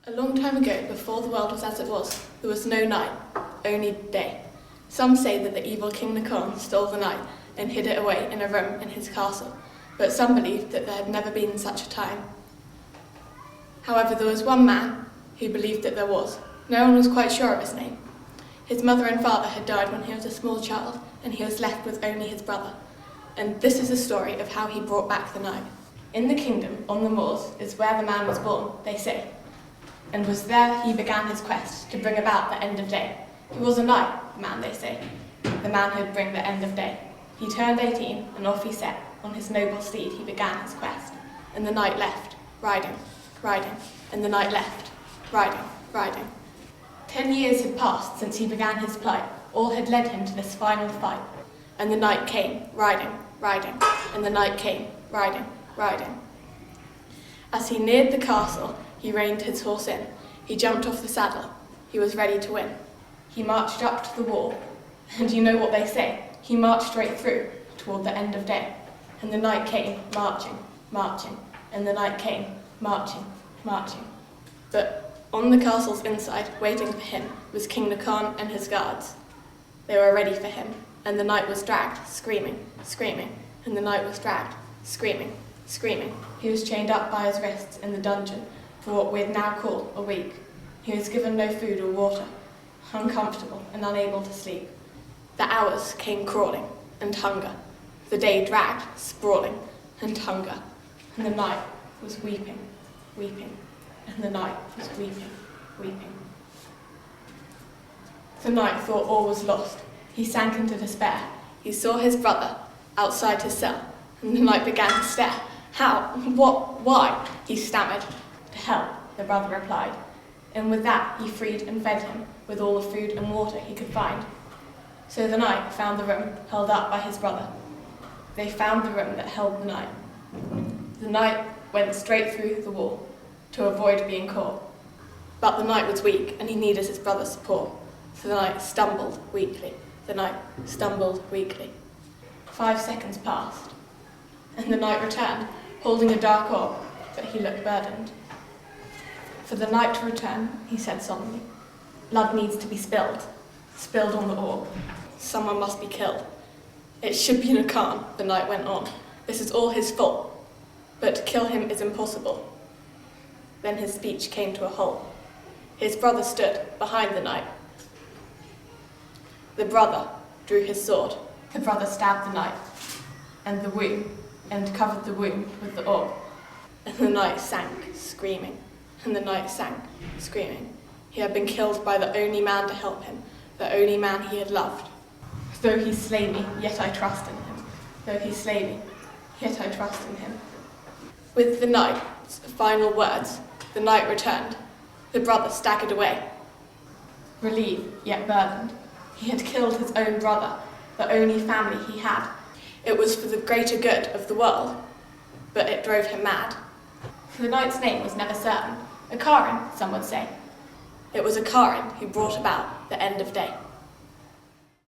A long time ago, before the world was as it was, there was no night, only day. Some say that the evil King Nacorn stole the night and hid it away in a room in his castle, but some believed that there had never been such a time. However, there was one man who believed that there was. No one was quite sure of his name. His mother and father had died when he was a small child, and he was left with only his brother. And this is the story of how he brought back the night. In the kingdom, on the moors, is where the man was born, they say, and was there he began his quest to bring about the end of day. He was a knight, the man, they say, the man who'd bring the end of day. He turned 18, and off he set. On his noble steed he began his quest. And the knight left, riding, riding, and the knight left, riding, riding. 10 years had passed since he began his plight. All had led him to this final fight. And the knight came, riding, riding, and the knight came, riding, riding. As he neared the castle, he reined his horse in. He jumped off the saddle. He was ready to win. He marched up to the wall, and you know what they say. He marched straight through toward the end of day. And the knight came, marching, marching, and the knight came, marching, marching. But on the castle's inside, waiting for him, was King Nacorn and his guards. They were ready for him, and the knight was dragged, screaming, screaming, and the knight was dragged, screaming, screaming. He was chained up by his wrists in the dungeon for what we'd now call a week. He was given no food or water, uncomfortable and unable to sleep. The hours came crawling, and hunger. The day dragged, sprawling, and hunger. And the night was weeping, weeping, and the night was weeping, weeping. The knight thought all was lost. He sank into despair. He saw his brother outside his cell, and the knight began to stare. How? What? Why? He stammered. To help, the brother replied. And with that he freed and fed him with all the food and water he could find. So the knight found the room held up by his brother. They found the room that held the knight. The knight went straight through the wall to avoid being caught. But the knight was weak and he needed his brother's support. So the knight stumbled weakly. The knight stumbled weakly. 5 seconds passed, and the knight returned, holding a dark orb, but he looked burdened. For the night to return, he said solemnly, blood needs to be spilled on the orb. Someone must be killed. It should be Nacorn, the knight went on. This is all his fault, but to kill him is impossible. Then his speech came to a halt. His brother stood behind the knight. The brother drew his sword. The brother stabbed the knight and covered the wound with the orb. And the knight sank, screaming. And the knight sank, screaming. He had been killed by the only man to help him, the only man he had loved. Though he slay me, yet I trust in him. Though he slay me, yet I trust in him. With the knight's final words, the knight returned. The brother staggered away, relieved yet burdened. He had killed his own brother, the only family he had. It was for the greater good of the world, but it drove him mad. The knight's name was never certain. A Karin, some would say. It was a Karin who brought about the end of day.